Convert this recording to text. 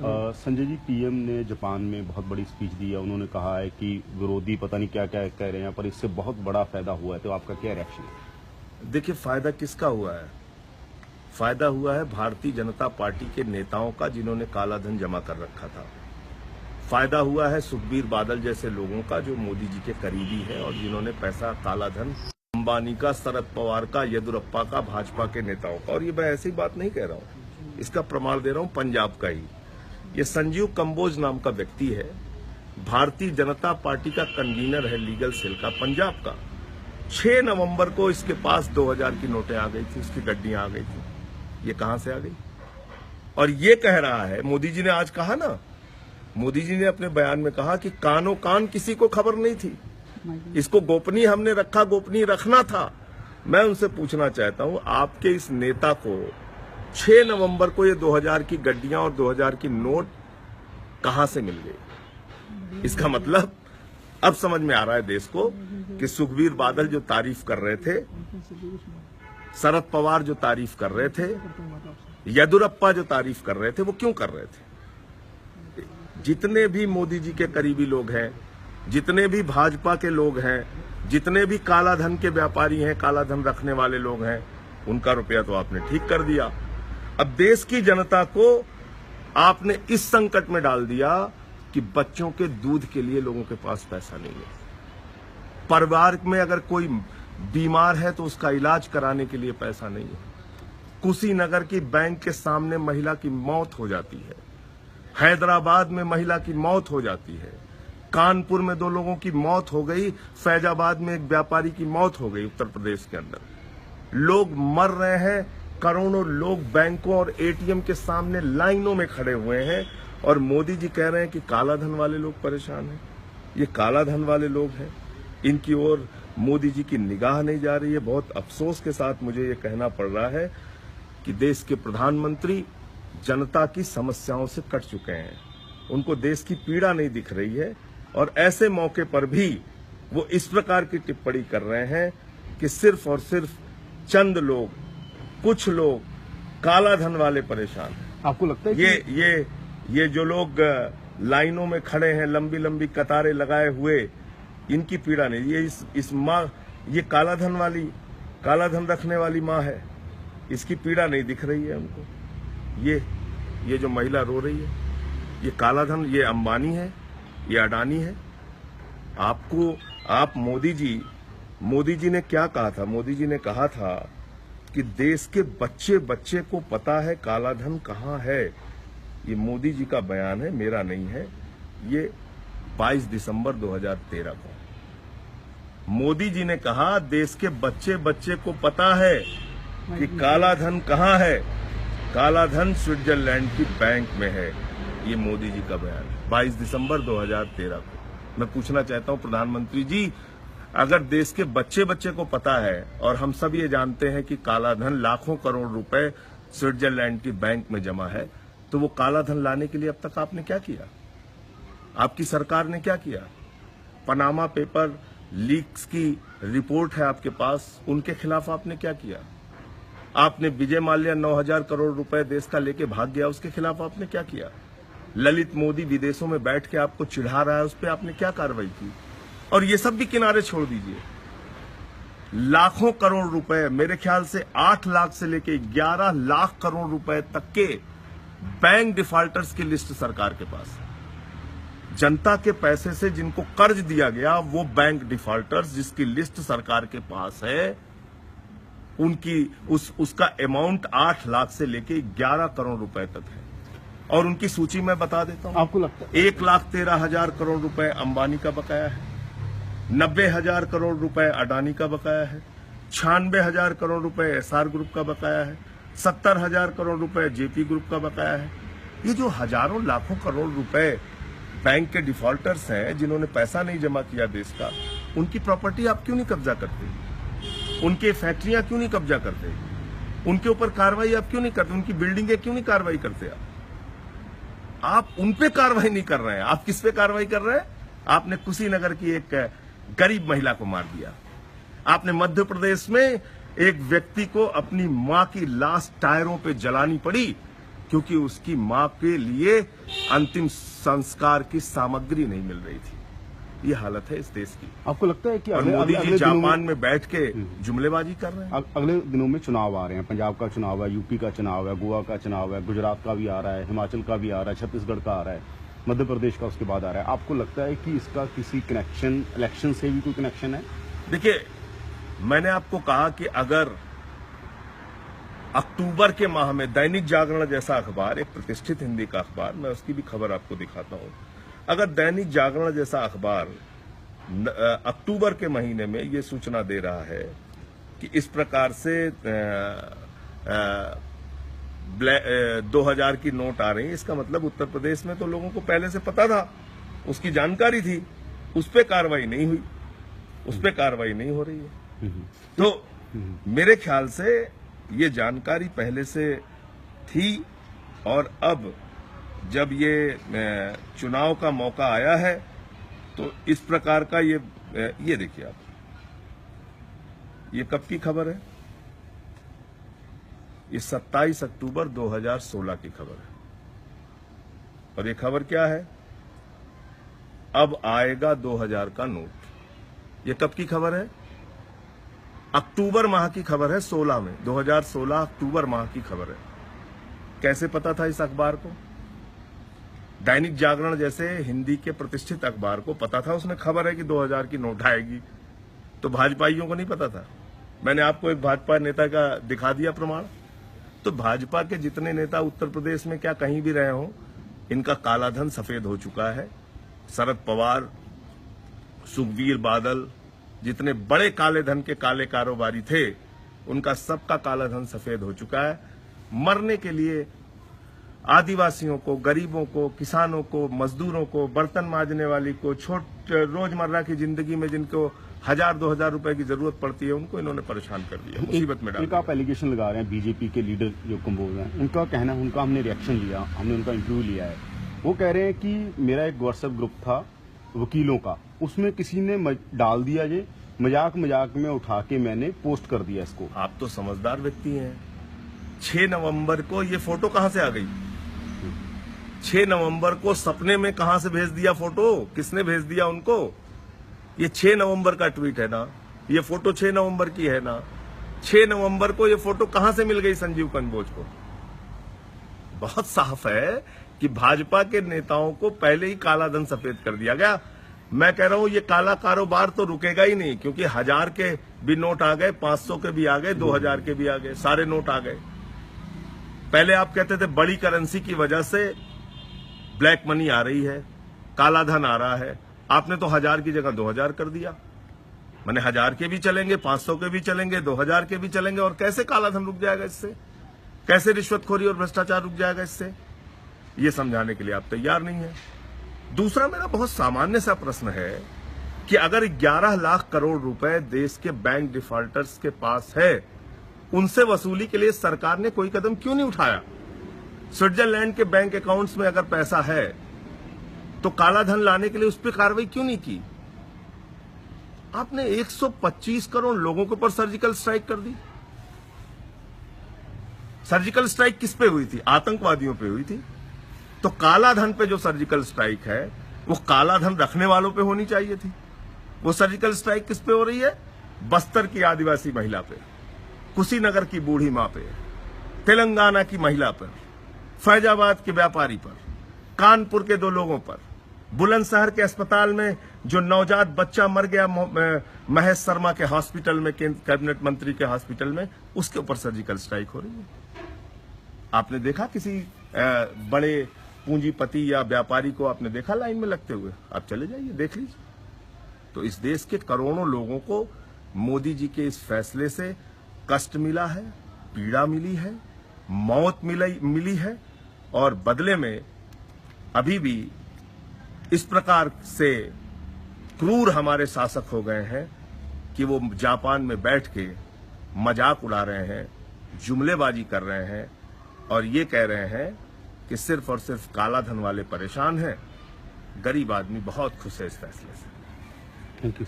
Sanjay ji, PM ने Japan में बहुत बड़ी स्पीच दी है। उन्होंने कहा है कि विरोधी पता नहीं क्या क्या कह रहे हैं, पर इससे बहुत बड़ा फायदा हुआ है। तो आपका क्या रिएक्शन है? देखिए, फायदा किसका हुआ है? फायदा हुआ है भारतीय जनता पार्टी के नेताओं का, जिन्होंने काला धन जमा कर रखा था। फायदा हुआ है सुखबीर बादल जैसे लोगों का, जो मोदी जी के करीबी है और जिन्होंने पैसा, काला धन अंबानी का, शरद पवार का, येदियुरप्पा का, भाजपा के नेताओं का। और ये मैं ऐसी बात नहीं कह रहा हूं, इसका प्रमाण दे रहा हूं पंजाब का ही। ये संजीव कंबोज नाम का व्यक्ति है, भारतीय जनता पार्टी का कन्वीनर है लीगल सेल का पंजाब का। 6 नवंबर को इसके पास 2000 की नोटें आ गई थी, उसकी गड्डियां आ गई थी। ये कहां से आ गई? और ये कह रहा है, मोदी जी ने आज कहा ना, मोदी जी ने अपने बयान में कहा कि कानो कान किसी को खबर नहीं थी, इसको गोपनीय हमने रखा, गोपनीय रखना था। मैं उनसे पूछना चाहता हूं, आपके इस नेता को 6 नवंबर को ये 2000 की गड्डियां और 2000 की नोट कहां से मिल गई? इसका मतलब अब समझ में आ रहा है देश को कि सुखबीर बादल जो तारीफ कर रहे थे, शरद पवार जो तारीफ कर रहे थे, येदियुरप्पा जो तारीफ कर रहे थे, वो क्यों कर रहे थे। जितने भी मोदी जी के करीबी लोग हैं, जितने भी भाजपा के लोग हैं, जितने भी काला धन के व्यापारी हैं, काला धन रखने वाले लोग हैं, उनका रुपया तो आपने ठीक कर दिया। अब देश की जनता को आपने इस संकट में डाल दिया कि बच्चों के दूध के लिए लोगों के पास पैसा नहीं है। परिवार में अगर कोई बीमार है तो उसका इलाज कराने के लिए पैसा नहीं है। कुशीनगर की बैंक के सामने महिला की मौत हो जाती है, हैदराबाद में महिला की मौत हो जाती है, कानपुर में 2 लोगों की मौत हो गई, फैजाबाद में एक व्यापारी की मौत हो गई उत्तर प्रदेश के अंदर। लोग मर रहे हैं, करोड़ों लोग बैंकों और एटीएम के सामने लाइनों में खड़े हुए हैं, और मोदी जी कह रहे हैं कि काला धन वाले लोग परेशान हैं। ये काला धन वाले लोग हैं, इनकी ओर मोदी जी की निगाह नहीं जा रही है। बहुत अफसोस के साथ मुझे ये कहना पड़ रहा है कि देश के प्रधानमंत्री जनता की समस्याओं से कट चुके हैं, उनको देश की पीड़ा नहीं दिख रही है, और ऐसे मौके पर भी वो इस प्रकार की टिप्पणी कर रहे हैं कि सिर्फ और सिर्फ चंद लोग, कुछ लोग, काला धन वाले परेशान हैं। आपको लगता है ये जो लोग लाइनों में खड़े हैं, लंबी लंबी कतारें लगाए हुए, इनकी पीड़ा नहीं, ये इस माँ, ये काला धन रखने वाली माँ है, इसकी पीड़ा नहीं दिख रही है उनको। ये जो महिला रो रही है, ये काला धन, ये अंबानी है, ये अडानी है। आप मोदी जी ने क्या कहा था? मोदी जी ने कहा था कि देश के बच्चे बच्चे को पता है काला धन कहां है। ये मोदी जी का बयान है, मेरा नहीं है। ये 22 दिसंबर 2013 को मोदी जी ने कहा, देश के बच्चे बच्चे को पता है कि काला धन कहां है। काला धन स्विट्जरलैंड की बैंक में है। ये मोदी जी का बयान है 22 दिसंबर 2013 को। मैं पूछना चाहता हूं प्रधानमंत्री जी, अगर देश के बच्चे बच्चे को पता है और हम सब ये जानते हैं कि काला धन लाखों करोड़ रुपए स्विट्जरलैंड की बैंक में जमा है, तो वो काला धन लाने के लिए अब तक आपने क्या किया? आपकी सरकार ने क्या किया? पनामा पेपर लीक्स की रिपोर्ट है आपके पास, उनके खिलाफ आपने क्या किया? आपने विजय माल्या 9000 करोड़ रुपए देश का लेके भाग गया, उसके खिलाफ आपने क्या किया? ललित मोदी विदेशों में बैठ के आपको चिढ़ा रहा है, उस पर आपने क्या कार्रवाई की? और ये सब भी किनारे छोड़ दीजिए, लाखों करोड़ रुपए, मेरे ख्याल से 8 लाख से लेके 11 लाख करोड़ रुपए तक के बैंक डिफॉल्टर्स की लिस्ट सरकार के पास है। जनता के पैसे से जिनको कर्ज दिया गया, वो बैंक डिफॉल्टर्स जिसकी लिस्ट सरकार के पास है, उनकी उसका अमाउंट 8 लाख से लेके 11 करोड़ रुपए तक है। और उनकी सूची मैं बता देता हूं। आपको लगता है 1,13,000 करोड़ रुपए अंबानी का बकाया है, 90,000 करोड़ रुपए अडानी का बकाया है, 96,000 करोड़ रुपए एसआर ग्रुप का बकाया है, 70,000 करोड़ रुपए जेपी ग्रुप का बकाया है। ये जो हजारों लाखों करोड़ रुपए बैंक के डिफॉल्टर्स हैं, जिन्होंने पैसा नहीं जमा किया देश का, उनकी प्रॉपर्टी आप क्यों नहीं कब्जा करते? उनके फैक्ट्रियां क्यों नहीं कब्जा करते? उनके ऊपर कार्रवाई आप क्यों नहीं करते? उनकी बिल्डिंगें क्यों नहीं कार्रवाई करते? आप उन पे कार्रवाई नहीं कर रहे हैं। आप किस पे कार्रवाई कर रहे हैं? आपने कुशीनगर की एक गरीब महिला को मार दिया। आपने मध्य प्रदेश में एक व्यक्ति को अपनी मां की लाश टायरों पे जलानी पड़ी, क्योंकि उसकी मां के लिए अंतिम संस्कार की सामग्री नहीं मिल रही थी। ये हालत है इस देश की। आपको लगता है कि और मोदी जी दिनों जापान में बैठ के जुमलेबाजी कर रहे हैं। अगले दिनों में चुनाव आ रहे हैं, पंजाब का चुनाव है, यूपी का चुनाव है, गोवा का चुनाव है, गुजरात का भी आ रहा है, हिमाचल का भी आ रहा है, छत्तीसगढ़ का आ रहा है, मध्य प्रदेश का उसके बाद आ रहा है। आपको लगता है कि इसका किसी कनेक्शन, इलेक्शन से भी कोई कनेक्शन है? देखिए, मैंने आपको कहा कि अगर अक्टूबर के माह में दैनिक जागरण जैसा अखबार, एक प्रतिष्ठित हिंदी का अखबार, मैं उसकी भी खबर आपको दिखाता हूं, अगर दैनिक जागरण जैसा अखबार अक्टूबर के महीने में ये सूचना दे रहा है कि इस प्रकार से 2000 की नोट आ रही है, इसका मतलब उत्तर प्रदेश में तो लोगों को पहले से पता था, उसकी जानकारी थी, उस पर कार्रवाई नहीं हुई, उस पर कार्रवाई नहीं हो रही है। तो मेरे ख्याल से ये जानकारी पहले से थी, और अब जब ये चुनाव का मौका आया है तो इस प्रकार का ये देखिए आप, ये कब की खबर है? ये 27 अक्टूबर 2016 की खबर है। और ये खबर क्या है? अब आएगा 2000 का नोट। ये कब की खबर है? अक्टूबर माह की खबर है, 16 में, 2016 अक्टूबर माह की खबर है। कैसे पता था इस अखबार को? दैनिक जागरण जैसे हिंदी के प्रतिष्ठित अखबार को पता था, उसमें खबर है कि 2000 की नोट आएगी, तो भाजपाइयों को नहीं पता था। मैंने आपको एक भाजपा नेता का दिखा दिया प्रमाण। तो भाजपा के जितने नेता उत्तर प्रदेश में क्या कहीं भी रहे हों, इनका काला धन सफेद हो चुका है। शरद पवार, सुखबीर बादल, जितने बड़े काले धन के काले कारोबारी थे, उनका सबका काला धन सफेद हो चुका है। मरने के लिए आदिवासियों को, गरीबों को, किसानों को, मजदूरों को, बर्तन मांजने वाली को, रोजमर्रा की जिंदगी में जिनको 1000-2000 रुपए की जरूरत पड़ती है, उनको इन्होंने परेशान कर दिया, मुसीबत में डाल दिया। आप एलिगेशन लगा रहे हैं बीजेपी के लीडर जो कंबोज हैं, उनका कहना है, उनका हमने रिएक्शन लिया, हमने उनका इंटरव्यू लिया है, वो कह रहे हैं कि मेरा एक व्हाट्सएप ग्रुप था वकीलों का, उसमें किसी ने डाल दिया, ये मजाक में उठा के मैंने पोस्ट कर दिया इसको। आप तो समझदार व्यक्ति हैं। 6 नवंबर को ये फोटो कहां से आ गई? 6 नवंबर को सपने में कहां से भेज दिया फोटो? किसने भेज दिया उनको? ये 6 नवंबर का ट्वीट है ना, ये फोटो 6 नवंबर की है ना। 6 नवंबर को ये फोटो कहां से मिल गई संजीव कंबोज को? बहुत साफ है कि भाजपा के नेताओं को पहले ही काला धन सफेद कर दिया गया। मैं कह रहा हूं ये काला कारोबार तो रुकेगा ही नहीं, क्योंकि 1000 के भी नोट आ गए, 500 के भी आ गए, 2000 के भी आ गए, सारे नोट आ गए। पहले आप कहते थे बड़ी करेंसी की वजह से ब्लैक मनी आ रही है, काला धन आ रहा है। आपने तो 1000 की जगह 2000 कर दिया। मैंने 1000 के भी चलेंगे, 500 के भी चलेंगे, 2000 के भी चलेंगे, और कैसे काला धन रुक जाएगा इससे? कैसे रिश्वतखोरी और भ्रष्टाचार रुक जाएगा इससे? ये समझाने के लिए आप तैयार नहीं है। दूसरा मेरा बहुत सामान्य सा प्रश्न है कि अगर 11 लाख करोड़ रुपए देश के बैंक डिफॉल्टर्स के पास है, उनसे वसूली के लिए सरकार ने कोई कदम क्यों नहीं उठाया? स्विट्जरलैंड के बैंक अकाउंट्स में अगर पैसा है तो काला धन लाने के लिए उस पर कार्रवाई क्यों नहीं की? आपने 125 करोड़ लोगों के ऊपर सर्जिकल स्ट्राइक कर दी। सर्जिकल स्ट्राइक किस पे हुई थी? आतंकवादियों पे हुई थी। तो काला धन पे जो सर्जिकल स्ट्राइक है, वो काला धन रखने वालों पे होनी चाहिए थी। वो सर्जिकल स्ट्राइक किस पे हो रही है? बस्तर की आदिवासी महिला पे, कुशीनगर की बूढ़ी मां पे, तेलंगाना की महिला पर, फैजाबाद के व्यापारी पर, कानपुर के 2 लोगों पर, बुलंदशहर के अस्पताल में जो नवजात बच्चा मर गया महेश शर्मा के हॉस्पिटल में, कैबिनेट मंत्री के हॉस्पिटल में, उसके ऊपर सर्जिकल स्ट्राइक हो रही है। आपने देखा किसी बड़े पूंजीपति या व्यापारी को आपने देखा लाइन में लगते हुए? आप चले जाइए, देख लीजिए। तो इस देश के करोड़ों लोगों को मोदी जी के इस फैसले से कष्ट मिला है, पीड़ा मिली है, मौत मिली है, और बदले में अभी भी इस प्रकार से क्रूर हमारे शासक हो गए हैं कि वो जापान में बैठ के मजाक उड़ा रहे हैं, जुमलेबाजी कर रहे हैं, और ये कह रहे हैं कि सिर्फ और सिर्फ काला धन वाले परेशान हैं, गरीब आदमी बहुत खुश है इस फैसले से। Thank you.